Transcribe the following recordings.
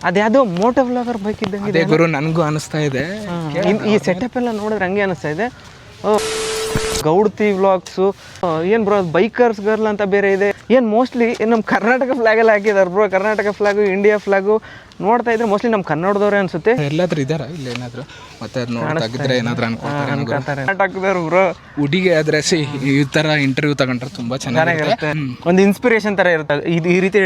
ಅದ್ಯಾವುದೋ Moto vlogger bike ಇದ್ದಂಗೆ ಅದೇ ಗುರು ನನಗೂ ಅನಿಸ್ತಾ ಇದೆ. ಈ ಸೆಟಪ್ ಎಲ್ಲ ನೋಡಿದ್ರೆ ಹಂಗೆ ಅನಿಸ್ತಾ ಇದೆ. ಗೌಡ್ತಿ ವ್ಲಾಗ್ಸು ಏನು ಬ್ರೋ ಬೈಕರ್ಸ್ ಗರ್ಲ್ ಅಂತ ಬೇರೆ ಇದೆ. ಏನು ಮೋಸ್ಟ್ಲಿ ನಮ್ಮ ಕರ್ನಾಟಕ ಫ್ಲಾಗೆಲ್ಲ ಹಾಕಿದ್ದಾರೆ bro. Karnataka flag, India flag ನೋಡ್ತಾ ಇದ್ರೆ ಮೋಸ್ಟ್ಲಿ ನಮ್ಮ ಕನ್ನಡದವ್ರೆ ಅನ್ಸುತ್ತೆ. ಎಲ್ಲಾದ್ರೂ ಇದಾರ ಇಲ್ಲ ಏನಾದ್ರು ಮತ್ತೆ ನೋಡ್ತಾಗಿದ್ರೆ ಏನಾದ್ರು ಅನ್ಕೊಳ್ತಾರೆ ಕರ್ನಾಟಕದವ್ರು ಬ್ರೋ. ಹುಡುಗಿ ಆದ್ರೆ ಈ ತರ ಇಂಟರ್ವ್ಯೂ ತಗೊಂಡ್ರೆ ತುಂಬಾ ಚೆನ್ನಾಗಿರುತ್ತೆ. ಒಂದು ಇನ್ಸ್ಪಿರೇಷನ್ ತರ ಇರುತ್ತೆ. ಈ ರೀತಿ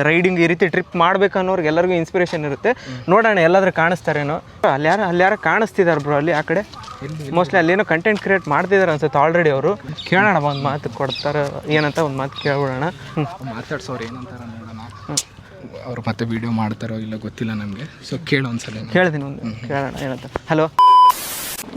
ರೈಡಿಂಗ್, ಈ ರೀತಿ ಟ್ರಿಪ್ ಮಾಡ್ಬೇಕನ್ನೋರ್ಗೆ ಎಲ್ಲರಿಗೂ ಇನ್ಸ್ಪಿರೇಷನ್ ಇರುತ್ತೆ. ನೋಡೋಣ ಎಲ್ಲಾದ್ರೂ ಕಾಣಿಸ್ತಾರೇನೋ. ಅಲ್ಯಾರ ಕಾಣಿಸ್ತಿದಾರೆ ಬ್ರೋ ಅಲ್ಲಿ ಆ ಕಡೆ. ಮೋಸ್ಟ್ಲಿ ಅಲ್ಲೇನೋ ಕಂಟೆಂಟ್ ಕ್ರಿಯೇಟ್ ಮಾಡ್ತಿದಾರೆ ಅನ್ಸುತ್ತೆ ಆಲ್ರೆಡಿ ಅವರು. ಕೇಳೋಣ ಒಂದು ಮಾತು ಕೊಡ್ತಾರೆ ಏನಂತ, ಒಂದು ಮಾತು ಕೇಳ್ಬಿಡೋಣ. ಮಾತಾಡ್ಸೋರು ಏನಂತಾರ ನೋಡೋಣ. ಅವ್ರು ಮತ್ತೆ ವಿಡಿಯೋ ಮಾಡ್ತಾರೋ ಇಲ್ಲ ಗೊತ್ತಿಲ್ಲ ನಮಗೆ. ಸೊ ಕೇಳೋ ಒಂದ್ಸಲ ಕೇಳ್ತೀನಿ, ಒಂದು ಕೇಳೋಣ ಏನಂತ. ಹಲೋ,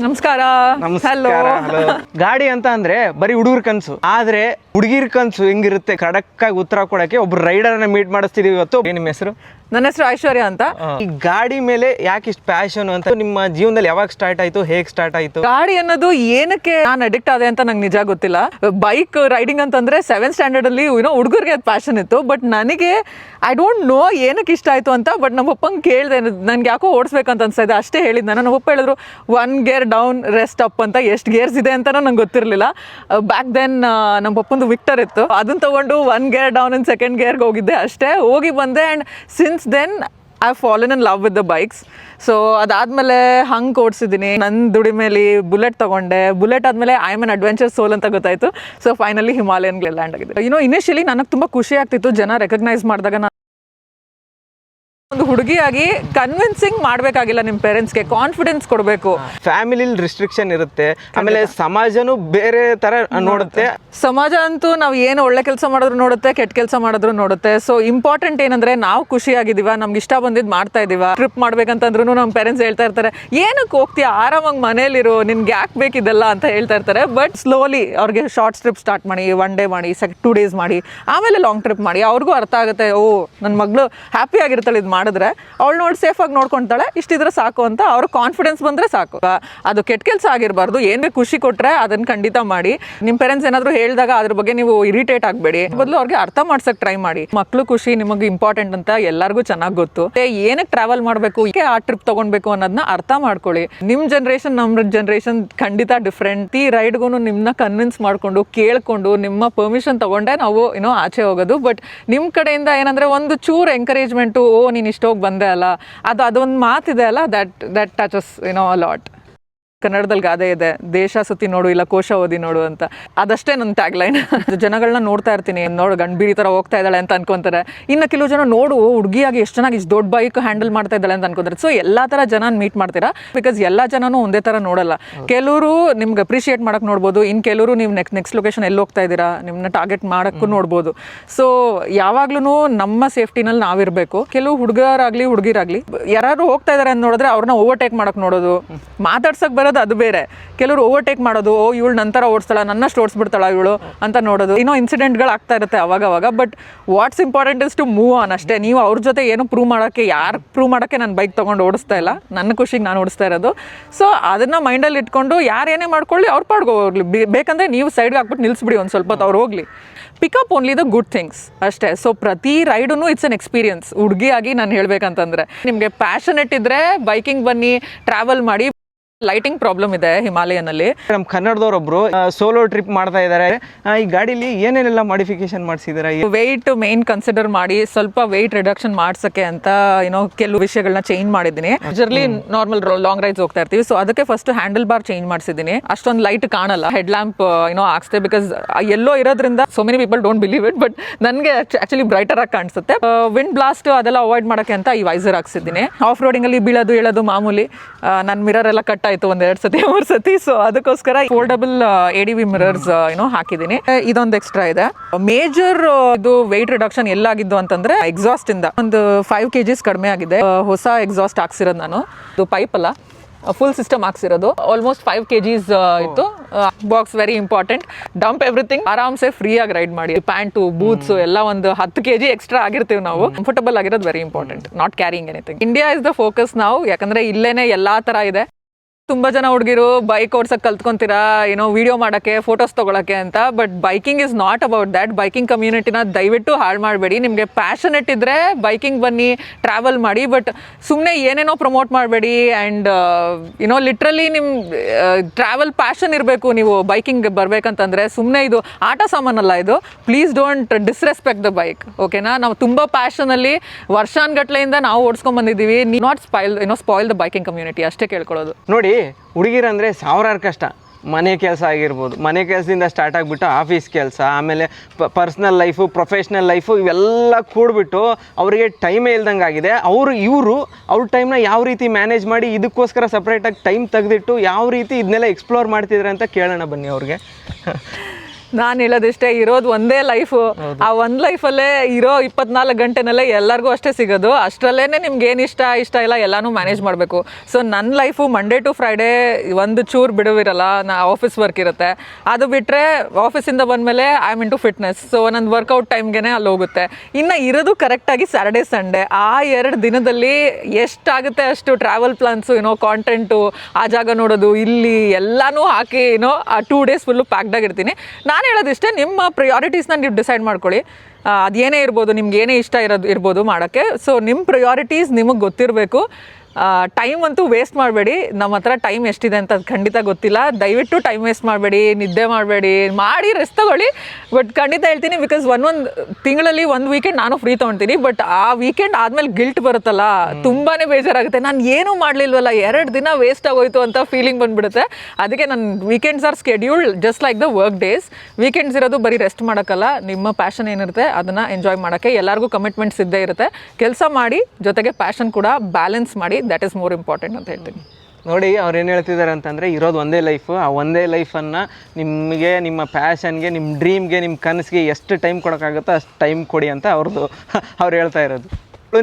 ನಮಸ್ಕಾರ. ನಮಸ್ಕಾರ. ಹಲೋ. ಗಾಡಿ ಅಂತ ಅಂದ್ರೆ ಬರೀ ಹುಡುಗರ ಕನ್ಸು, ಆದ್ರೆ ಹುಡುಗಿರ್ ಕನ್ಸು ಹೆಂಗಿರುತ್ತೆ ಖಡಕ್ ಆಗಿ ಉತ್ತರ ಕೊಡಕ್ಕೆ ಒಬ್ರು ರೈಡರ್ನ ಮೀಟ್ ಮಾಡಿಸ್ತಿದೀವಿ ಇವತ್ತು. ನಿಮ್ಮ ಹೆಸರು? ನನ್ನ ಹೆಸರು ಐಶ್ವರ್ಯ ಅಂತ. ಈ ಗಾಡಿ ಮೇಲೆ ಯಾಕೆ ಇಷ್ಟು ಪ್ಯಾಷನ್ ಅಂತ, ನಿಮ್ಮ ಜೀವನದಲ್ಲಿ ಯಾವಾಗ ಸ್ಟಾರ್ಟ್ ಆಯ್ತು, ಹೇಗೆ ಸ್ಟಾರ್ಟ್ ಆಯ್ತು? ಗಾಡಿ ಅನ್ನೋದು ಏನಕ್ಕೆ ನಾನು ಅಡಿಕ್ಟ್ ಆದೆ ಅಂತ ನಂಗೆ ನಿಜ ಗೊತ್ತಿಲ್ಲ. ಬೈಕ್ ರೈಡಿಂಗ್ ಅಂತಂದ್ರೆ 7th ಸ್ಟ್ಯಾಂಡರ್ಡ್ ಅಲ್ಲಿ ಹುಡುಗರಿಗೆ ಅದು ಪ್ಯಾಷನ್ ಇತ್ತು. ಬಟ್ ನನಗೆ ಐ ಡೋಂಟ್ ನೋ ಏನಕ್ಕೆ ಇಷ್ಟ ಆಯ್ತು ಅಂತ. ಬಟ್ ನಮ್ಮ ಅಪ್ಪಂಗೆ ಕೇಳಿದೆ, ನನ್ಗೆ ಯಾಕೋ ಓಡಿಸ್ಬೇಕಂತ ಅನ್ಸ್ತಾ ಇದೆ, ಅಷ್ಟೇ ಹೇಳಿದ್ದೆ ನಾನು. ನಮ್ಮ ಅಪ್ಪ ಹೇಳಿದ್ರು 1 ಗೇರ್ ಡೌನ್ ರೆಸ್ಟ್ ಅಪ್ ಅಂತ. ಎಷ್ಟು ಗೇರ್ಸ್ ಇದೆ ಅಂತ ನಂಗೆ ಗೊತ್ತಿರಲಿಲ್ಲ. ಬ್ಯಾಕ್ ದೆನ್ ನಮ್ಮ ಪಪ್ಪಂದು ವಿಕ್ಟರ್ ಇತ್ತು, ಅದನ್ನ ತಗೊಂಡು 1 ಗೇರ್ ಡೌನ್ ಇನ್ 2nd ಗೇರ್ಗೆ ಹೋಗಿದ್ದೆ ಅಷ್ಟೇ. ಹೋಗಿ ಬಂದೆ. And since then I fallen in love with the bikes. So ಅದಾದಮೇಲೆ ಹಂಗೆ ಓಡಿಸಿದ್ದೀನಿ. ನನ್ನ ದುಡಿಮೇಲಿ ಬುಲೆಟ್ ತೊಗೊಂಡೆ. ಬುಲೆಟ್ ಆದಮೇಲೆ I am an adventure soul ಅಂತ ಗೊತ್ತಾಯಿತು. ಸೊ ಫೈನಲಿ ಹಿಮಾಲಯನ್ಗೆ ಲ್ಯಾಂಡ್ ಆಗಿದೆ. ಇನಿಷಿಯಲಿ ನನಗೆ ತುಂಬ ಖುಷಿ ಆಗ್ತಿತ್ತು ಜನ ರೆಕಗ್ನೈಸ್ ಮಾಡಿದಾಗ. ಒಂದು ಹುಡುಗಿಯಾಗಿ ಕನ್ವಿನ್ಸಿಂಗ್ ಮಾಡಬೇಕಾಗಿಲ್ಲ, ನಿಮ್ಮ ಪೇರೆಂಟ್ಸ್ಗೆ ಕಾನ್ಫಿಡೆನ್ಸ್ ಕೊಡಬೇಕು. ಫ್ಯಾಮಿಲಿಲಿ ರಿಸ್ಟ್ರಿಕ್ಷನ್ ಇರುತ್ತೆ, ಆಮೇಲೆ ಸಮಾಜನೂ ಬೇರೆ ತರ ನೋಡುತ್ತೆ. ಸಮಾಜ ಅಂತೂ ನಾವು ಏನು ಒಳ್ಳೆ ಕೆಲಸ ಮಾಡಿದ್ರು ನೋಡುತ್ತೆ, ಕೆಟ್ಟ ಕೆಲಸ ಮಾಡಿದ್ರು ನೋಡುತ್ತೆ. ಸೊ ಇಂಪಾರ್ಟೆಂಟ್ ಏನಂದ್ರೆ ನಾವು ಖುಷಿಯಾಗಿದ್ದೀವ, ನಮ್ಗೆ ಇಷ್ಟ ಬಂದಿದ್ದು ಮಾಡ್ತಾ ಇದೀವ. ಟ್ರಿಪ್ ಮಾಡ್ಬೇಕಂತಂದ್ರೂ ನಮ್ಮ ಪೇರೆಂಟ್ಸ್ ಹೇಳ್ತಾ ಇರ್ತಾರೆ, ಏನಕ್ಕೆ ಹೋಗ್ತೀಯ, ಆರಾಮಾಗಿ ಮನೇಲಿರು, ನಿನ್ಗೆ ಯಾಕೆ ಬೇಕಿದೆಲ್ಲ ಅಂತ ಹೇಳ್ತಾ ಇರ್ತಾರೆ. ಬಟ್ ಸ್ಲೋಲಿ ಅವ್ರಿಗೆ ಶಾರ್ಟ್ ಟ್ರಿಪ್ ಸ್ಟಾರ್ಟ್ ಮಾಡಿ, 1 ಡೇ ಮಾಡಿ, 2 ಡೇಸ್ ಮಾಡಿ, ಆಮೇಲೆ ಲಾಂಗ್ ಟ್ರಿಪ್ ಮಾಡಿ. ಅವ್ರಿಗೂ ಅರ್ಥ ಆಗುತ್ತೆ, ಓ ನನ್ನ ಮಗಳು ಹ್ಯಾಪಿ ಆಗಿರ್ತಾಳೆ ಇದು ಮಾಡಿದ್ರೆ, ಅವಳು ನೋಡಿ ಸೇಫಾಗಿ ನೋಡ್ಕೊತಾಳೆ, ಇಷ್ಟಿದ್ರೆ ಸಾಕು ಅಂತ ಅವ್ರ ಕಾನ್ಫಿಡೆನ್ಸ್ ಬಂದರೆ ಸಾಕು. ಅದು ಕೆಟ್ಟ ಕೆಲಸ ಆಗಿರಬಾರ್ದು. ಏನೇ ಖುಷಿ ಕೊಟ್ಟರೆ ಅದನ್ನು ಖಂಡಿತ ಮಾಡಿ. ನಿಮ್ಮ ಪೇರೆಂಟ್ಸ್ ಏನಾದರೂ ಹೇಳಿದಾಗ ಅದ್ರ ಬಗ್ಗೆ ನೀವು ಇರಿಟೇಟ್ ಆಗಬೇಡಿ, ಬದಲು ಅವ್ರಿಗೆ ಅರ್ಥ ಮಾಡ್ಸಕ್ಕೆ ಟ್ರೈ ಮಾಡಿ. ಮಕ್ಕಳು ಖುಷಿ ನಿಮಗೆ ಇಂಪಾರ್ಟೆಂಟ್ ಅಂತ ಎಲ್ಲರಿಗೂ ಚೆನ್ನಾಗಿ ಗೊತ್ತು. ಏನಕ್ಕೆ ಟ್ರಾವೆಲ್ ಮಾಡಬೇಕು, ಆ ಟ್ರಿಪ್ ತೊಗೊಳ್ಬೇಕು ಅನ್ನೋದನ್ನ ಅರ್ಥ ಮಾಡ್ಕೊಳ್ಳಿ. ನಿಮ್ಮ ಜನ್ರೇಷನ್ ನಮ್ಮ ಜನ್ರೇಷನ್ ಖಂಡಿತ ಡಿಫ್ರೆಂಟ್. ಈ ರೈಡ್ಗೂ ನಿಮ್ಮನ್ನ ಕನ್ವಿನ್ಸ್ ಮಾಡಿಕೊಂಡು ಕೇಳ್ಕೊಂಡು ನಿಮ್ಮ ಪರ್ಮಿಷನ್ ತೊಗೊಂಡೆ ನಾವು ಆಚೆ ಹೋಗೋದು. ಬಟ್ ನಿಮ್ಮ ಕಡೆಯಿಂದ ಏನಂದರೆ ಒಂದು ಚೂರು ಎಂಕರೇಜ್ಮೆಂಟು, ಓ ನೀನು ಇಷ್ಟೋಗಿ ಬಂದೆ ಅಲ್ಲ, ಅದೊಂದು ಮಾತಿದೆ ಅಲ್ಲ, ದಟ್ ಟಚಸ್ ಅ ಲಾಟ್. ಕನ್ನಡದಲ್ಲಿ ಗಾದೆ ಇದೆ, ದೇಶ ಸುತ್ತಿ ನೋಡು ಇಲ್ಲ ಕೋಶ ಓದಿ ನೋಡು ಅಂತ. ಅದಷ್ಟೇ ನನ್ನ ಟ್ಯಾಗ್ಲೈನ್. ಜನಗಳನ್ನ ನೋಡ್ತಾ ಇರ್ತೀನಿ, ನೋಡು ಗಂಡ್ಬೀರಿ ಥರ ಹೋಗ್ತಾ ಇದ್ದಾಳೆ ಅಂತ ಅನ್ಕೊಂತಾರೆ. ಇನ್ನು ಕೆಲವು ಜನ ನೋಡು ಹುಡುಗಿಯಾಗಿ ಎಷ್ಟು ಚೆನ್ನಾಗಿ ಇಷ್ಟು ದೊಡ್ಡ ಬೈಕ್ ಹ್ಯಾಂಡಲ್ ಮಾಡ್ತಾ ಇದ್ದಾಳೆ ಅಂತ ಅನ್ಕೊಂತಾರೆ. ಸೊ ಎಲ್ಲ ಥರ ಜನ ಮೀಟ್ ಮಾಡ್ತೀರಾ, ಬಿಕಾಸ್ ಎಲ್ಲ ಜನನೂ ಒಂದೇ ಥರ ನೋಡಲ್ಲ. ಕೆಲವರು ನಿಮ್ಗೆ ಅಪ್ರಿಷಿಯೇಟ್ ಮಾಡಕ್ಕೆ ನೋಡ್ಬೋದು, ಇನ್ನು ಕೆಲವರು ನೀವು ನೆಕ್ಸ್ಟ್ ಲೊಕೇಶನ್ ಎಲ್ಲಿ ಹೋಗ್ತಾ ಇದ್ದೀರಾ ನಿಮ್ಮನ್ನ ಟಾರ್ಗೆಟ್ ಮಾಡೋಕ್ಕೂ ನೋಡ್ಬೋದು. ಸೊ ಯಾವಾಗ್ಲೂ ನಮ್ಮ ಸೇಫ್ಟಿನಲ್ಲಿ ನಾವಿರಬೇಕು. ಕೆಲವು ಹುಡುಗರಾಗಲಿ ಹುಡುಗಿರಾಗಲಿ ಯಾರು ಹೋಗ್ತಾ ಇದ್ದಾರೆ ಅಂತ ನೋಡಿದ್ರೆ ಅವ್ರನ್ನ ಓವರ್ಟೇಕ್ ಮಾಡಕ್ಕೆ ನೋಡೋದು, ಮಾತಾಡ್ಸಕ್ಕೆ ಬರೋದು ಅದು ಬೇರೆ. ಕೆಲವರು ಓವರ್ಟೇಕ್ ಮಾಡೋದು, ಓ ಇವಳು ನಂತರ ಓಡಿಸ್ತಾಳ, ನನ್ನಷ್ಟು ಓಡಿಸ್ಬಿಡ್ತಾಳ ಇವಳು ಅಂತ ನೋಡೋದು. ಇನ್ಸಿಡೆಂಟ್ಗಳು ಆಗ್ತಾ ಇರುತ್ತೆ ಅವಾಗ. But what's important is to move on ಅಷ್ಟೇ. ನೀವು ಅವ್ರ ಜೊತೆ ಏನು ಪ್ರೂವ್ ಮಾಡೋಕ್ಕೆ ನಾನು ಬೈಕ್ ತೊಗೊಂಡು ಓಡಿಸ್ತಾ ಇಲ್ಲ, ನನ್ನ ಖುಷಿಗೆ ನಾನು ಓಡಿಸ್ತಾ ಇರೋದು. ಸೊ ಅದನ್ನು ಮೈಂಡಲ್ಲಿ ಇಟ್ಕೊಂಡು ಯಾರೇನೇ ಮಾಡ್ಕೊಳ್ಳಿ ಅವ್ರು ಪಾಡ್ಗೋ ಹೋಗ್ಲಿ. ಬೇಕಂದರೆ ನೀವು ಸೈಡ್ಗೆ ಹಾಕ್ಬಿಟ್ಟು ನಿಲ್ಲಿಸ್ಬಿಡಿ ಒಂದು ಸ್ವಲ್ಪ ಹೊತ್ತು, ಅವ್ರು ಹೋಗ್ಲಿ. Pickup only the good things ಅಷ್ಟೇ. ಸೊ ಪ್ರತಿ ರೈಡೂ ಇಟ್ಸ್ ಅನ್ ಎಕ್ಸ್ಪೀರಿಯನ್ಸ್. ಹುಡುಗಿಯಾಗಿ ನಾನು ಹೇಳ್ಬೇಕಂತಂದ್ರೆ ನಿಮಗೆ ಪ್ಯಾಷನೆಟ್ ಇದ್ದರೆ ಬೈಕಿಂಗ್ ಬನ್ನಿ, ಟ್ರಾವೆಲ್ ಮಾಡಿ. ಲೈಟಿಂಗ್ ಪ್ರಾಬ್ಲಮ್ ಇದೆ ಹಿಮಾಲಯನಲ್ಲಿ. ನಮ್ಮ ಕನ್ನಡದವರೊಬ್ರು ಸೋಲೋ ಟ್ರಿಪ್ ಮಾಡ್ತಾ ಇದ್ದಾರೆ. ಈ ಗಾಡಿಲಿ ಏನೇನೆಲ್ಲ ಮಾಡಿಫಿಕೇಶನ್ ಮಾಡಿಸಿದ್ದಾರೆ? ವೆಯ್ಟ್ ಮೇನ್ ಕನ್ಸಿಡರ್ ಮಾಡಿ ಸ್ವಲ್ಪ ವೆಯ್ಟ್ ರಿಡಕ್ಷನ್ ಮಾಡ್ಸಕ್ಕೆ ಅಂತ ಕೆಲವು ವಿಷಯಗಳನ್ನ ಚೇಂಜ್ ಮಾಡಿದ್ದೀನಿ. ಯೂಶಲಿ ನಾರ್ಮಲ್ ಲಾಂಗ್ ರೈಡ್ಸ್ ಹೋಗ್ತಾ ಇರ್ತೀವಿ, ಸೊ ಅದಕ್ಕೆ ಫಸ್ಟ್ ಹ್ಯಾಂಡಲ್ ಬಾರ್ ಚೇಂಜ್ ಮಾಡಿಸಿದ್ದೀನಿ. ಅಷ್ಟೊಂದು ಲೈಟ್ ಕಾಣಲ್ಲ, ಹೆಡ್ ಲ್ಯಾಂಪ್ ಹಾಕ್ಸ್ತೆ, ಬಿಕಾಸ್ ಎಲ್ಲೋ ಇರೋದ್ರಿಂದ so many people don't believe it, but ನನಗೆ ಆಕ್ಚುಲಿ ಬ್ರೈಟರ್ ಆಗಿ ಕಾಣಿಸುತ್ತೆ. ವಿಂಡ್ ಬ್ಲಾಸ್ಟ್ ಅದೆಲ್ಲ ಅವಾಯ್ಡ್ ಮಾಡೋಕ್ಕೆ ಅಂತ ಈ ವೈಸರ್ ಹಾಕ್ಸಿದ್ದೀನಿ. ಆಫ್ ರೋಡಿಂಗ್ ಅಲ್ಲಿ ಬೀಳೋದು ಹೇಳೋದು ಮಾಮೂಲಿ. ನನ್ನ ಮಿರರ್ ಎಲ್ಲ ಕಟ್ ಆಯ್ತು 1-2 ಸತಿ 3 ಸತಿ. ಸೊ ಅದಕ್ಕೋಸ್ಕರ ಫೋಲ್ಡಬಲ್ ADV ಮಿರರ್ಸ್ ಹಾಕಿದ್ದೀನಿ. ಇದೊಂದು ಎಕ್ಸ್ಟ್ರಾ ಇದೆ. ಮೇಜರ್ ಇದು ವೆಯ್ಟ್ ರಿಡಕ್ಷನ್ ಎಲ್ಲಾಗಿದ್ದು ಅಂತಂದ್ರೆ ಎಕ್ಸಾಸ್ಟ್ ಇಂದ ಒಂದು 5 kgs ಕಡಿಮೆ ಆಗಿದೆ. ಹೊಸ ಎಕ್ಸಾಸ್ಟ್ ಹಾಕ್ಸಿರೋದು ನಾನು. ಇದು ಪೈಪ್ ಅಲ್ಲ, ಫುಲ್ ಸಿಸ್ಟಮ್ ಹಾಕ್ಸಿರೋದು. ಆಲ್ಮೋಸ್ಟ್ 5 kgs ಇತ್ತು. Box very important. Dump everything, ಆರಾಮ್ಸೆ ಫ್ರೀ ಆಗಿ ರೈಡ್ ಮಾಡಿ. ಪ್ಯಾಂಟು ಬೂಟ್ಸ್ ಎಲ್ಲ ಒಂದು 10 kg ಎಕ್ಸ್ಟ್ರಾ ಆಗಿರ್ತೀವಿ ನಾವು. ಕಂಫರ್ಟಬಲ್ ಆಗಿರೋದು very important, not carrying anything. India is the focus ನಾವು, ಯಾಕಂದ್ರೆ ಇಲ್ಲೇನೆ ಎಲ್ಲಾ ತರ ಇದೆ. ತುಂಬ ಜನ ಹುಡುಗಿರು ಬೈಕ್ ಓಡ್ಸಕ್ಕೆ ಕಲ್ತ್ಕೊಂತೀರಾ ಏನೋ ವಿಡಿಯೋ ಮಾಡೋಕ್ಕೆ ಫೋಟೋಸ್ ತೊಗೊಳಕ್ಕೆ ಅಂತ. But biking is not about that. Biking ಕಮ್ಯುನಿಟಿನ ದಯವಿಟ್ಟು ಹಾಳು ಮಾಡಬೇಡಿ. ನಿಮಗೆ ಪ್ಯಾಷನೆಟ್ ಇದ್ದರೆ ಬೈಕಿಂಗ್ ಬನ್ನಿ, ಟ್ರಾವೆಲ್ ಮಾಡಿ. ಬಟ್ ಸುಮ್ಮನೆ ಏನೇನೋ ಪ್ರಮೋಟ್ ಮಾಡಬೇಡಿ. ಆ್ಯಂಡ್ ಏನೋ ಲಿಟ್ರಲಿ ನಿಮ್ಮ ಟ್ರಾವೆಲ್ ಪ್ಯಾಷನ್ ಇರಬೇಕು. ನೀವು ಬೈಕಿಂಗ್ ಬರಬೇಕಂತಂದರೆ ಸುಮ್ಮನೆ ಇದು ಆಟ ಸಾಮಾನಲ್ಲ ಇದು. Please don't disrespect the bike, ಓಕೆನಾ? ನಾವು ತುಂಬ ಪ್ಯಾಷನಲ್ಲಿ ವರ್ಷಾನ್ಗಟ್ಲೆಯಿಂದ ನಾವು ಓಡಿಸ್ಕೊಂಡ್ಬಂದಿದ್ದೀವಿ. Not spoil the biking community, ಅಷ್ಟೇ ಕೇಳ್ಕೊಳ್ಳೋದು. ನೋಡಿ, ಹುಡುಗಿರಂದರೆ ಸಾವಿರಾರು ಕಷ್ಟ. ಮನೆ ಕೆಲಸ ಆಗಿರ್ಬೋದು, ಮನೆ ಕೆಲಸದಿಂದ ಸ್ಟಾರ್ಟ್ ಆಗಿಬಿಟ್ಟು ಆಫೀಸ್ ಕೆಲಸ, ಆಮೇಲೆ ಪರ್ಸ್ನಲ್ ಲೈಫು, ಪ್ರೊಫೆಷ್ನಲ್ ಲೈಫು, ಇವೆಲ್ಲ ಕೂಡಿಬಿಟ್ಟು ಅವರಿಗೆ ಟೈಮೇ ಇಲ್ದಂಗೆ ಆಗಿದೆ. ಇವರು ಅವ್ರ ಟೈಮ್ನ ಯಾವ ರೀತಿ ಮ್ಯಾನೇಜ್ ಮಾಡಿ ಇದಕ್ಕೋಸ್ಕರ ಸಪ್ರೇಟಾಗಿ ಟೈಮ್ ತೆಗೆದಿಟ್ಟು ಯಾವ ರೀತಿ ಇದನ್ನೆಲ್ಲ ಎಕ್ಸ್ಪ್ಲೋರ್ ಮಾಡ್ತಿದ್ರೆ ಅಂತ ಕೇಳೋಣ ಬನ್ನಿ ಅವ್ರಿಗೆ. ನಾನು ಹೇಳೋದಿಷ್ಟೇ, ಇರೋದು ಒಂದೇ ಲೈಫು. ಆ ಒಂದು ಲೈಫಲ್ಲೇ ಇರೋ 24 ಗಂಟೆನಲ್ಲೇ ಎಲ್ಲರಿಗೂ ಅಷ್ಟೇ ಸಿಗೋದು. ಅಷ್ಟರಲ್ಲೇ ನಿಮ್ಗೆ ಏನು ಇಷ್ಟ ಇಲ್ಲ ಎಲ್ಲನೂ ಮ್ಯಾನೇಜ್ ಮಾಡಬೇಕು. ಸೊ ನನ್ನ ಲೈಫು ಮಂಡೇ ಟು ಫ್ರೈಡೇ ಒಂದು ಚೂರು ಬಿಡುವಿರಲ್ಲ. ಆಫೀಸ್ ವರ್ಕ್ ಇರುತ್ತೆ. ಅದು ಬಿಟ್ಟರೆ ಆಫೀಸಿಂದ ಬಂದಮೇಲೆ I am into fitness. So ನನ್ನ ವರ್ಕೌಟ್ ಟೈಮ್ಗೆ ಅಲ್ಲಿ ಹೋಗುತ್ತೆ. ಇನ್ನು ಇರೋದು ಕರೆಕ್ಟಾಗಿ ಸ್ಯಾಟರ್ಡೇ ಸಂಡೇ. ಆ 2 ದಿನದಲ್ಲಿ ಎಷ್ಟಾಗುತ್ತೆ ಅಷ್ಟು ಟ್ರಾವೆಲ್ ಪ್ಲಾನ್ಸು, ಕಾಂಟೆಂಟು, ಆ ಜಾಗ ನೋಡೋದು, ಇಲ್ಲಿ ಎಲ್ಲನೂ ಹಾಕಿ ಆ 2 ಡೇಸ್ ಫುಲ್ಲು ಪ್ಯಾಕ್ಡಾಗಿರ್ತೀನಿ. ನಾನು ಹೇಳೋದಿಷ್ಟೇ, ನಿಮ್ಮ ಪ್ರಯಾರಿಟೀಸ್ನ ನೀವು ಡಿಸೈಡ್ ಮಾಡ್ಕೊಳ್ಳಿ. ಅದೇನೇ ಇರ್ಬೋದು, ನಿಮ್ಗೆ ಏನೇ ಇಷ್ಟ ಇರ್ಬೋದು ಮಾಡೋಕ್ಕೆ. ಸೊ ನಿಮ್ಮ ಪ್ರಯಾರಿಟೀಸ್ ನಿಮಗೆ ಗೊತ್ತಿರಬೇಕು. ಟೈಮ್ ಅಂತೂ ವೇಸ್ಟ್ ಮಾಡಬೇಡಿ. ನಮ್ಮ ಹತ್ರ ಟೈಮ್ ಎಷ್ಟಿದೆ ಅಂತ ಖಂಡಿತ ಗೊತ್ತಿಲ್ಲ. ದಯವಿಟ್ಟು ಟೈಮ್ ವೇಸ್ಟ್ ಮಾಡಬೇಡಿ, ನಿದ್ದೆ ಮಾಡಬೇಡಿ, ಮಾಡಿ ರೆಸ್ಟ್ ತೊಗೊಳ್ಳಿ. ಬಟ್ ಖಂಡಿತ ಹೇಳ್ತೀನಿ, ಬಿಕಾಸ್ ಒಂದೊಂದು ತಿಂಗಳಲ್ಲಿ ಒಂದು ವೀಕೆಂಡ್ ನಾನು ಫ್ರೀ ತೊಗೊಳ್ತೀನಿ. ಬಟ್ ಆ ವೀಕೆಂಡ್ ಆದಮೇಲೆ ಗಿಲ್ಟ್ ಬರುತ್ತಲ್ಲ, ತುಂಬಾ ಬೇಜಾರಾಗುತ್ತೆ. ನಾನು ಏನೂ ಮಾಡಲಿಲ್ವಲ್ಲ, 2 ದಿನ ವೇಸ್ಟ್ ಆಗೋಯ್ತು ಅಂತ ಫೀಲಿಂಗ್ ಬಂದುಬಿಡುತ್ತೆ. ಅದಕ್ಕೆ ನನ್ನ weekends are scheduled just like the work days. Weekends ಇರೋದು ಬರೀ ರೆಸ್ಟ್ ಮಾಡೋಕ್ಕಲ್ಲ, ನಿಮ್ಮ ಪ್ಯಾಷನ್ ಏನಿರುತ್ತೆ ಅದನ್ನು ಎಂಜಾಯ್ ಮಾಡೋಕ್ಕೆ. ಎಲ್ಲರಿಗೂ ಕಮಿಟ್ಮೆಂಟ್ಸ್ ಇದ್ದೇ ಇರುತ್ತೆ. ಕೆಲಸ ಮಾಡಿ, ಜೊತೆಗೆ ಪ್ಯಾಷನ್ ಕೂಡ ಬ್ಯಾಲೆನ್ಸ್ ಮಾಡಿ. ದಟ್ ಈಸ್ ಮೋರ್ ಇಂಪಾರ್ಟೆಂಟ್ ಅಂತ ಹೇಳ್ತೀನಿ. ನೋಡಿ, ಅವ್ರು ಏನು ಹೇಳ್ತಿದ್ದಾರೆ ಅಂತಂದರೆ, ಇರೋದು ಒಂದೇ ಲೈಫು. ಆ ಒಂದೇ ಲೈಫನ್ನು ನಿಮಗೆ, ನಿಮ್ಮ ಪ್ಯಾಷನ್ಗೆ, ನಿಮ್ಮ ಡ್ರೀಮ್ಗೆ, ನಿಮ್ಮ ಕನಸಿಗೆ ಎಷ್ಟು ಟೈಮ್ ಕೊಡೋಕ್ಕಾಗುತ್ತೋ ಅಷ್ಟು ಟೈಮ್ ಕೊಡಿ ಅಂತ ಅವ್ರು ಹೇಳ್ತಾ ಇರೋದು.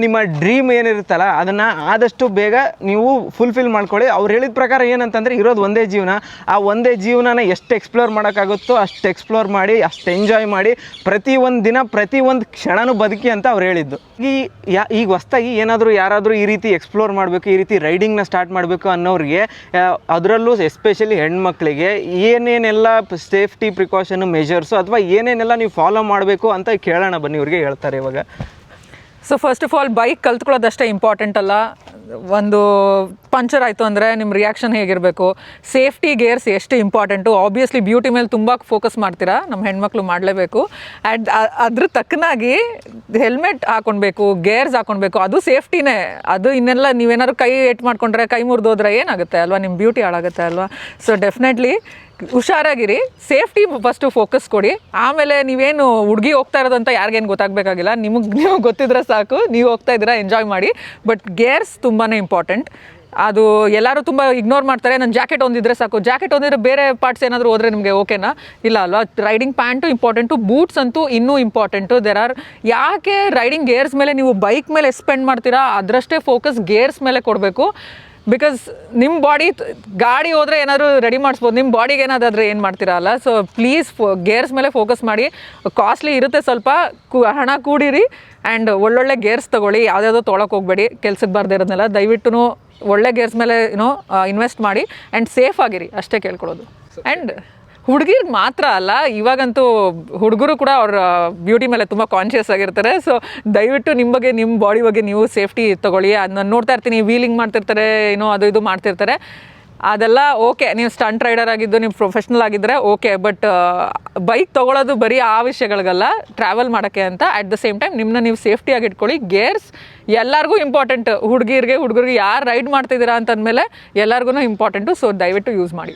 ನಿಮ್ಮ ಡ್ರೀಮ್ ಏನಿರುತ್ತಲ್ಲ ಅದನ್ನು ಆದಷ್ಟು ಬೇಗ ನೀವು ಫುಲ್ಫಿಲ್ ಮಾಡ್ಕೊಳ್ಳಿ. ಅವ್ರು ಹೇಳಿದ ಪ್ರಕಾರ ಏನಂತಂದರೆ, ಇರೋದು ಒಂದೇ ಜೀವನ. ಆ ಒಂದೇ ಜೀವನನ ಎಷ್ಟು ಎಕ್ಸ್ಪ್ಲೋರ್ ಮಾಡೋಕ್ಕಾಗುತ್ತೋ ಅಷ್ಟು ಎಕ್ಸ್ಪ್ಲೋರ್ ಮಾಡಿ, ಅಷ್ಟು ಎಂಜಾಯ್ ಮಾಡಿ, ಪ್ರತಿಯೊಂದು ದಿನ ಪ್ರತಿಯೊಂದು ಕ್ಷಣನೂ ಬದುಕಿ ಅಂತ ಅವ್ರು ಹೇಳಿದ್ದು. ಈಗ ಹೊಸ್ದಾಗಿ ಯಾರಾದರೂ ಈ ರೀತಿ ಎಕ್ಸ್ಪ್ಲೋರ್ ಮಾಡಬೇಕು, ಈ ರೀತಿ ರೈಡಿಂಗ್ನ ಸ್ಟಾರ್ಟ್ ಮಾಡಬೇಕು ಅನ್ನೋರಿಗೆ, ಅದರಲ್ಲೂ ಎಸ್ಪೆಷಲಿ ಹೆಣ್ಮಕ್ಳಿಗೆ ಏನೇನೆಲ್ಲ ಸೇಫ್ಟಿ ಪ್ರಿಕಾಷನು ಮೆಷರ್ಸು ಅಥವಾ ಏನೇನೆಲ್ಲ ನೀವು ಫಾಲೋ ಮಾಡಬೇಕು ಅಂತ ಕೇಳೋಣ ಬನ್ನಿ. ಇವ್ರಿಗೆ ಹೇಳ್ತಾರೆ ಇವಾಗ. So first of all, bike ಕಲ್ತ್ಕೊಳ್ಳೋದಷ್ಟೇ ಇಂಪಾರ್ಟೆಂಟ್ ಅಲ್ಲ. ಒಂದು ಪಂಚರ್ ಆಯಿತು ಅಂದರೆ ನಿಮ್ಮ ರಿಯಾಕ್ಷನ್ ಹೇಗಿರಬೇಕು, ಸೇಫ್ಟಿ ಗೇರ್ಸ್ ಎಷ್ಟು ಇಂಪಾರ್ಟೆಂಟು. ಆಬ್ವಿಯಸ್ಲಿ ಬ್ಯೂಟಿ ಮೇಲೆ ತುಂಬ ಫೋಕಸ್ ಮಾಡ್ತೀರಾ, ನಮ್ಮ ಹೆಣ್ಮಕ್ಳು ಮಾಡಲೇಬೇಕು. ಆ್ಯಂಡ್ ಅದ್ರ ತಕ್ಕನಾಗಿ ಹೆಲ್ಮೆಟ್ ಹಾಕ್ಕೊಳ್ಬೇಕು, ಗೇರ್ಸ್ ಹಾಕ್ಕೊಳ್ಬೇಕು. ಅದು ಸೇಫ್ಟಿನೇ. ಅದು ಇನ್ನೆಲ್ಲ ನೀವೇನಾದ್ರು ಕೈ ಏಟ್ ಮಾಡ್ಕೊಂಡ್ರೆ, ಕೈ ಮುರಿದೋದ್ರೆ ಏನಾಗುತ್ತೆ ಅಲ್ವಾ, ನಿಮ್ಮ ಬ್ಯೂಟಿ ಹಾಳಾಗುತ್ತೆ ಅಲ್ವಾ. ಸೊ ಡೆಫಿನೆಟ್ಲಿ ಹುಷಾರಾಗಿರಿ, ಸೇಫ್ಟಿ ಫಸ್ಟು ಫೋಕಸ್ ಕೊಡಿ. ಆಮೇಲೆ ನೀವೇನು ಹುಡುಗಿ ಹೋಗ್ತಾ ಇರೋದಂತ ಯಾರಿಗೇನು ಗೊತ್ತಾಗಬೇಕಾಗಿಲ್ಲ, ನಿಮಗೆ ಗೊತ್ತಿದ್ರೆ ಸಾಕು. ನೀವು ಹೋಗ್ತಾ ಇದ್ದೀರಾ, ಎಂಜಾಯ್ ಮಾಡಿ. ಬಟ್ ಗೇರ್ಸ್ ತುಂಬಾ ಇಂಪಾರ್ಟೆಂಟ್. ಅದು ಎಲ್ಲರೂ ತುಂಬ ಇಗ್ನೋರ್ ಮಾಡ್ತಾರೆ. ನಾನು ಜಾಕೆಟ್ ಹೊಂದಿದ್ರೆ ಸಾಕು, ಜಾಕೆಟ್ ಹೊಂದಿದ್ರೆ ಬೇರೆ ಪಾರ್ಟ್ಸ್ ಏನಾದರೂ ಹೋದರೆ ನಿಮಗೆ ಓಕೆನಾ? ಇಲ್ಲ ಅಲ್ವಾ. ರೈಡಿಂಗ್ ಪ್ಯಾಂಟು ಇಂಪಾರ್ಟೆಂಟು, ಬೂಟ್ಸ್ ಅಂತೂ ಇನ್ನೂ ಇಂಪಾರ್ಟೆಂಟು. ಯಾಕೆ ರೈಡಿಂಗ್ ಗೇರ್ಸ್ ಮೇಲೆ ನೀವು ಬೈಕ್ ಮೇಲೆ ಸ್ಪೆಂಡ್ ಮಾಡ್ತೀರಾ ಅದರಷ್ಟೇ ಫೋಕಸ್ ಗೇರ್ಸ್ ಮೇಲೆ ಕೊಡಬೇಕು. ಬಿಕಾಸ್ ನಿಮ್ಮ ಬಾಡಿ, ಗಾಡಿ ಹೋದರೆ ಏನಾದರೂ ರೆಡಿ ಮಾಡಿಸ್ಬೋದು, ನಿಮ್ಮ ಬಾಡಿಗೆ ಏನಾದಾದರೆ ಏನು ಮಾಡ್ತೀರಾ ಅಲ್ಲ. ಸೊ ಪ್ಲೀಸ್ ಗೇರ್ಸ್ ಮೇಲೆ ಫೋಕಸ್ ಮಾಡಿ. ಕಾಸ್ಟ್ಲಿ ಇರುತ್ತೆ ಸ್ವಲ್ಪ, ಹಣ ಕೂಡಿರಿ. ಆ್ಯಂಡ್ ಒಳ್ಳೊಳ್ಳೆ ಗೇರ್ಸ್ ತೊಗೊಳ್ಳಿ. ಯಾವುದ್ಯಾವುದೋ ತೊಗೊಳಕ್ಕೆ ಹೋಗಬೇಡಿ, ಕೆಲ್ಸಕ್ಕೆ ಬಾರ್ದೇ ಇರೋದನ್ನೆಲ್ಲ. ದಯವಿಟ್ಟು ಒಳ್ಳೆ ಗೇರ್ಸ್ ಮೇಲೆ ಇನ್ವೆಸ್ಟ್ ಮಾಡಿ. ಆ್ಯಂಡ್ ಸೇಫ್ ಆಗಿರಿ, ಅಷ್ಟೇ ಕೇಳ್ಕೊಳ್ಳೋದು. ಆ್ಯಂಡ್ ಹುಡುಗಿರ್ಗೆ ಮಾತ್ರ ಅಲ್ಲ, ಇವಾಗಂತೂ ಹುಡುಗರು ಕೂಡ ಅವ್ರ ಬ್ಯೂಟಿ ಮೇಲೆ ತುಂಬ ಕಾನ್ಷಿಯಸ್ ಆಗಿರ್ತಾರೆ. ಸೊ ದಯವಿಟ್ಟು ನಿಮ್ಮ ಬಗ್ಗೆ, ನಿಮ್ಮ ಬಾಡಿ ಬಗ್ಗೆ ನೀವು ಸೇಫ್ಟಿ ತೊಗೊಳ್ಳಿ. ಅದನ್ನ ನೋಡ್ತಾ ಇರ್ತೀನಿ, ವೀಲಿಂಗ್ ಮಾಡ್ತಿರ್ತಾರೆ, ಅದು ಇದು ಮಾಡ್ತಿರ್ತಾರೆ. ಅದೆಲ್ಲ ಓಕೆ, ನೀವು ಸ್ಟಂಟ್ ರೈಡರ್ ಆಗಿದ್ದು, ನೀವು ಪ್ರೊಫೆಷ್ನಲ್ ಆಗಿದ್ದರೆ ಓಕೆ. ಬಟ್ ಬೈಕ್ ತೊಗೊಳೋದು ಬರೀ ಆ ವಿಷಯಗಳಿಗಲ್ಲ, ಟ್ರಾವೆಲ್ ಮಾಡೋಕ್ಕೆ ಅಂತ. ಅಟ್ ದ ಸೇಮ್ ಟೈಮ್ ನಿಮ್ಮನ್ನ ನೀವು ಸೇಫ್ಟಿಯಾಗಿ ಇಟ್ಕೊಳ್ಳಿ. ಗೇರ್ಸ್ ಎಲ್ಲರಿಗೂ ಇಂಪಾರ್ಟೆಂಟ್. ಹುಡುಗರಿಗೆ ಯಾರು ರೈಡ್ ಮಾಡ್ತಿದ್ದೀರಾ ಅಂತಂದಮೇಲೆ ಎಲ್ಲರಿಗೂ ಇಂಪಾರ್ಟೆಂಟು. ಸೊ ದಯವಿಟ್ಟು ಯೂಸ್ ಮಾಡಿ.